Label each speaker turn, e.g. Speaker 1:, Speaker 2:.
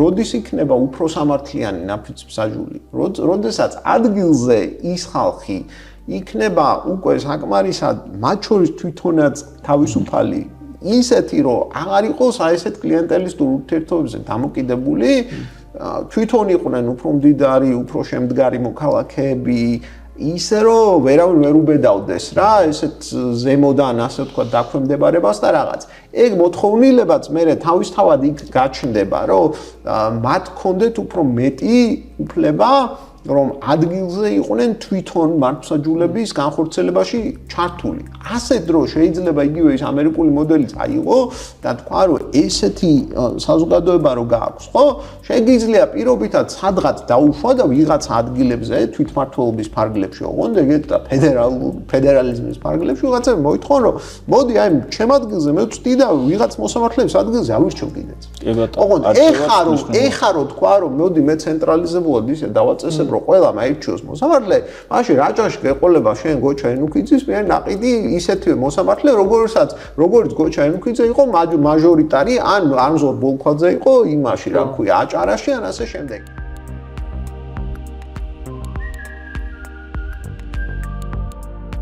Speaker 1: როდის იქნება უფრო სამართლიანი ნაფიცმსაჯული? როდესაც ადგილზე ის ხალხი იქნება უკვე საკმარისად მათ შორის თვითონაც თავისუფალი ისეთი რომ აღარ იყოს აი ესეთ კლიენტელისტურ ურთიერთობებზე დამოკიდებული თვითონ იყვნენ უფრო მდიდარი, უფრო შემდგარი მოქალაქეები ისე რომ ვერავინ ვერ უბედავდეს რა ესეთ ზემოდან ასე ვთქვათ დაქვემდებარებას და რაღაც ეგ მოთხოვნილებაც მე თავისთავად იქ გაჩნდება რომ მათ კონდეთ უფრო მეტი უფლება რომ ადგილზე იყვნენ თვითონ მართლმსაჯულების განხორციელებაში ჩართული. ასე დრო შეიძლება იგივე ის ამერიკული მოდელიც აიღო და თქვა რომ ესეთი საზოგადოება რო გააქვს, ხო? შეგიძლია პირობითად სადღაც დაუშვა და ვიღაც ადგილებზე თვითმმართველობის ფარგლებში ოღონდ ეგეთ და ფედერალიზმის ფარგლებში ვიღაცები მოითხოვონ რომ მოდი აი ჩემ ადგილზე მე ვწდი და ვიღაც მოსამართლეების ადგილზე ავირჩევ კიდეც. ოღონდ ეხა რო თქვა რომ მოდი მე ცენტრალიზებულად ისე დავაწესებ რომ ყველა მაირჩიოს მოსამართლე, მაშინ რაჭაში გეყოლება შენ გოჩა ენუქიძის მიერ ნაყიდი ისეთივე მოსამართლე, როგორც გოჩა ენუქიძე იყო მაჟორიტარი, ან ზორ ბოლქვაძე იყო იმაში, რა ქვია, აჭარაში, ან ასე შემდეგ.